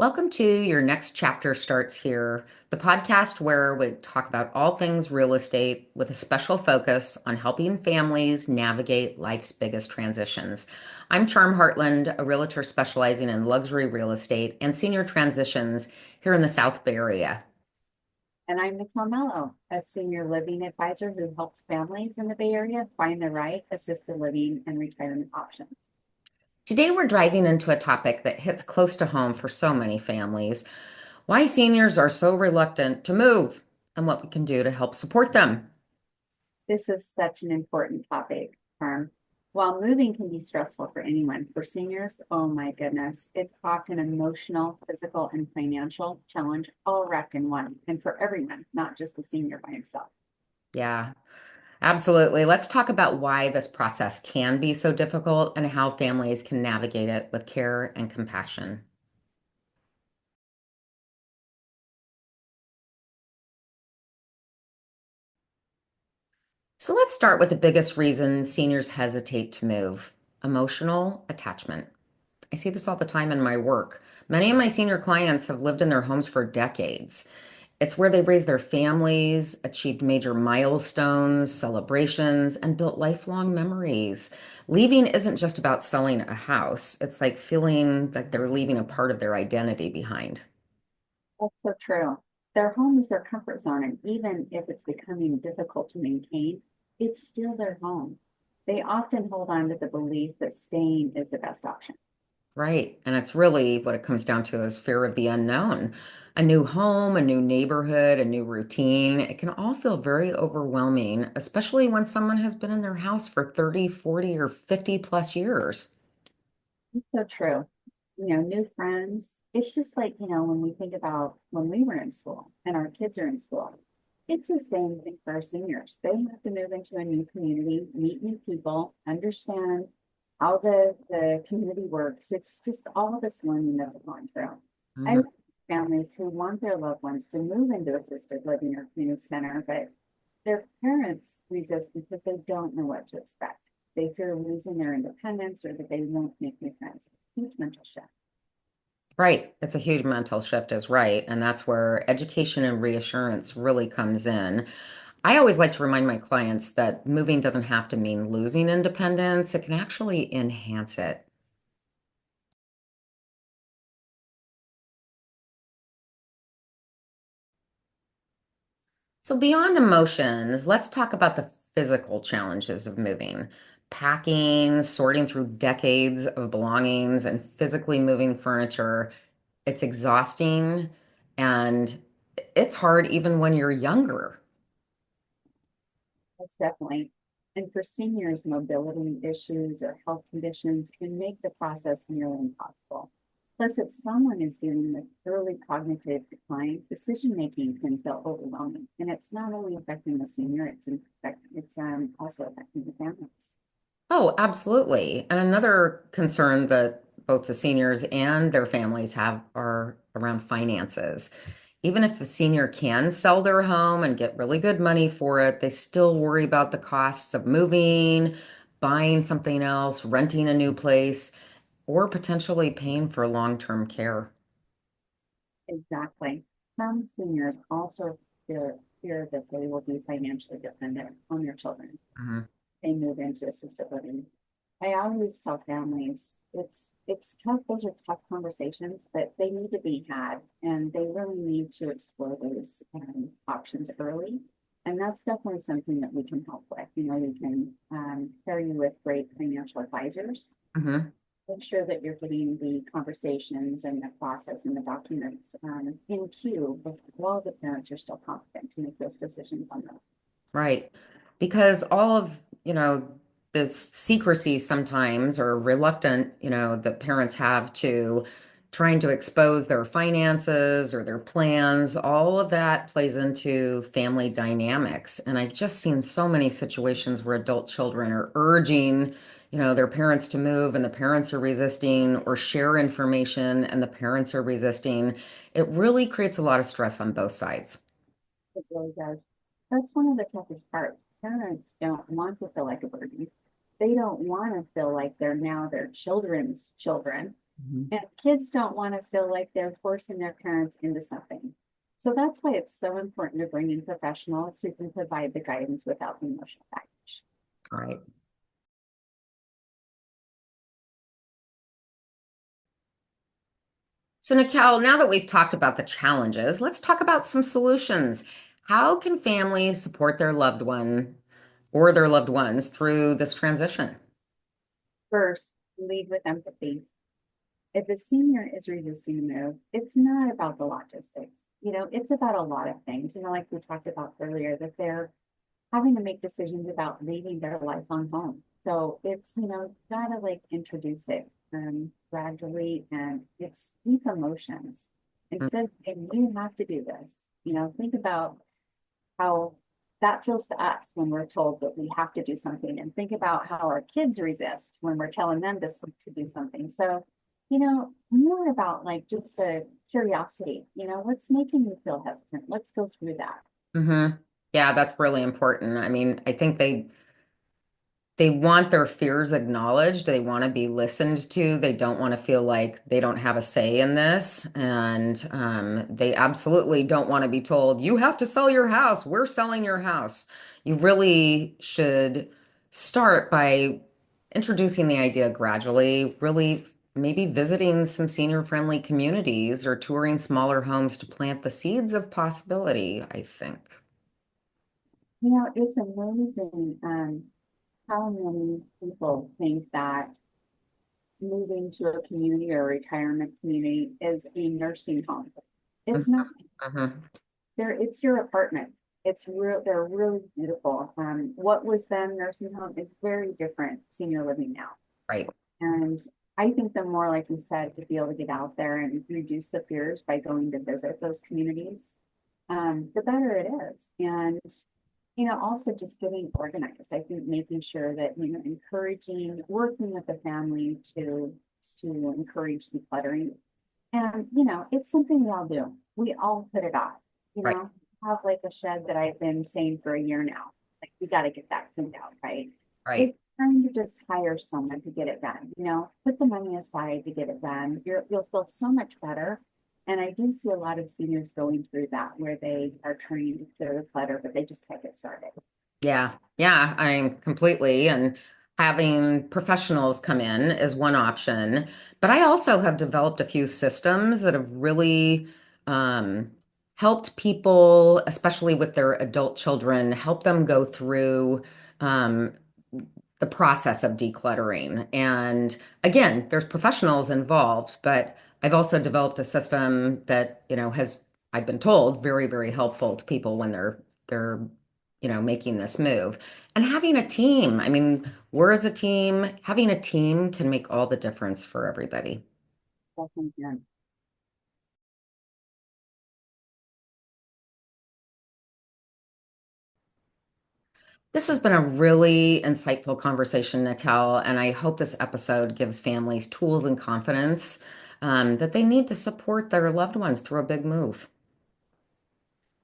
Welcome to Your Next Chapter Starts Here, the podcast where we talk about all things real estate with a special focus on helping families navigate life's biggest transitions. I'm Charm Hartland, a realtor specializing in luxury real estate and senior transitions here in the South Bay Area. And I'm Nickell Melo, a senior living advisor who helps families in the Bay Area find the right assisted living and retirement options. Today, we're diving into a topic that hits close to home for so many families: why seniors are so reluctant to move and what we can do to help support them. This is such an important topic. While moving can be stressful for anyone, for seniors, oh my goodness, it's often emotional, physical, and financial challenge all wrapped in one, and for everyone, not just the senior by himself. Yeah. Absolutely. Let's talk about why this process can be so difficult and how families can navigate it with care and compassion. So let's start with the biggest reason seniors hesitate to move: emotional attachment. I see this all the time in my work. Many of my senior clients have lived in their homes for decades. It's where they raised their families, achieved major milestones, celebrations, and built lifelong memories. Leaving isn't just about selling a house, it's like feeling like they're leaving a part of their identity behind. That's so true. Their home is their comfort zone, and even if it's becoming difficult to maintain, it's still their home. They often hold on to the belief that staying is the best option. Right. And it's really what it comes down to is fear of the unknown. A new home, a new neighborhood, a new routine. It can all feel very overwhelming, especially when someone has been in their house for 30, 40, or 50 plus years. It's so true. New friends. It's just like, when we think about when we were in school and our kids are in school, it's the same thing for our seniors. They have to move into a new community, meet new people, understand how the community works. It's just all of this learning that we're going through. I Mhm. know families who want their loved ones to move into assisted living or community center, but their parents resist because they don't know what to expect. They fear losing their independence or that they won't make new friends. Huge mental shift. Right. It's a huge mental shift, is right. And that's where education and reassurance really comes in. I always like to remind my clients that moving doesn't have to mean losing independence, it can actually enhance it. So, beyond emotions, let's talk about the physical challenges of moving. Packing, sorting through decades of belongings, and physically moving furniture. It's exhausting and it's hard even when you're younger. Most definitely. And for seniors, mobility issues or health conditions can make the process nearly impossible. Plus, if someone is dealing with early cognitive decline, decision making can feel overwhelming. And it's not only affecting the senior, it's also affecting the families. Oh, absolutely. And another concern that both the seniors and their families have are around finances. Even if a senior can sell their home and get really good money for it, they still worry about the costs of moving, buying something else, renting a new place, or potentially paying for long-term care. Exactly. Some seniors also fear that they will be financially dependent on their children. Mhm. They move into assisted living. I always tell families it's tough. Those are tough conversations, but they need to be had, and they really need to explore those options early. And that's definitely something that we can help with. We can pair you with great financial advisors. Mhm. Make sure that you're getting the conversations and the process and the documents in queue while the parents are still confident to make those decisions on them. Right. Because all of, this secrecy sometimes or reluctant, that parents have to trying to expose their finances or their plans, all of that plays into family dynamics. And I've just seen so many situations where adult children are urging, their parents to move and the parents are resisting, or share information and the parents are resisting. It really creates a lot of stress on both sides. It really does. That's one of the toughest parts. Parents don't want to feel like a burden. They don't want to feel like they're now their children's children. Mhm. And kids don't want to feel like they're forcing their parents into something. So that's why it's so important to bring in professionals who can provide the guidance without the emotional baggage. All right. So, Nickell, now that we've talked about the challenges, let's talk about some solutions. How can families support their loved one or their loved ones through this transition? First, lead with empathy. If a senior is resisting a move, it's not about the logistics. It's about a lot of things. Like we talked about earlier, that they're having to make decisions about leaving their lifelong home. So it's gotta like introduce it gradually, and it's deep emotions. Instead of saying, you have to do this, think about how that feels to us when we're told that we have to do something, and think about how our kids resist when we're telling them to do something. So, more about like just a curiosity, what's making you feel hesitant? Let's go through that. Hmm. Yeah, that's really important. I mean, I think they want their fears acknowledged. They want to be listened to. They don't want to feel like they don't have a say in this. And they absolutely don't want to be told, you have to sell your house. We're selling your house. You really should start by introducing the idea gradually, really maybe visiting some senior-friendly communities or touring smaller homes to plant the seeds of possibility, I think. It's amazing how many people think that moving to a community or retirement community is a nursing home. It's not. Mhm. It's your apartment. It's real. They're really beautiful. What was then nursing home is very different senior living now. Right. And I think the more, like you said, to be able to get out there and reduce the fears by going to visit those communities, the better it is. And also just getting organized. I think making sure that, encouraging, working with the family to encourage decluttering. And, it's something we all do. We all put it off, you Right. know, have like a shed that I've been saying for a year now. Like we got to get that cleaned out, right? Right. It's time to just hire someone to get it done, put the money aside to get it done. You'll feel so much better. And I do see a lot of seniors going through that where they are trying to clear the clutter, but they just can't get started. Yeah, yeah, I'm completely. And having professionals come in is one option. But I also have developed a few systems that have really um, helped people, especially with their adult children, help them go through um, the process of decluttering. And again, there's professionals involved, but I've also developed a system that, has, I've been told, very, very helpful to people when they're making this move. And having a team, I mean, we're as a team, having a team can make all the difference for everybody. Definitely. This has been a really insightful conversation, Nickell, and I hope this episode gives families tools and confidence that they need to support their loved ones through a big move.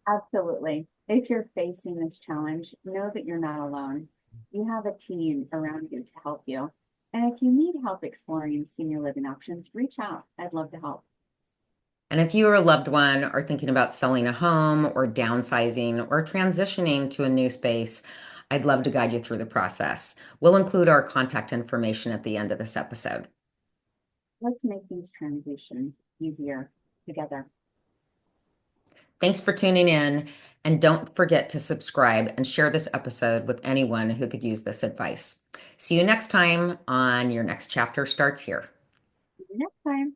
Absolutely. If you're facing this challenge, know that you're not alone. You have a team around you to help you. And if you need help exploring senior living options, reach out. I'd love to help. And if you or a loved one are thinking about selling a home or downsizing or transitioning to a new space, I'd love to guide you through the process. We'll include our contact information at the end of this episode. Let's make these transitions easier together. Thanks for tuning in, and don't forget to subscribe and share this episode with anyone who could use this advice. See you next time on Your Next Chapter Starts Here. See you next time.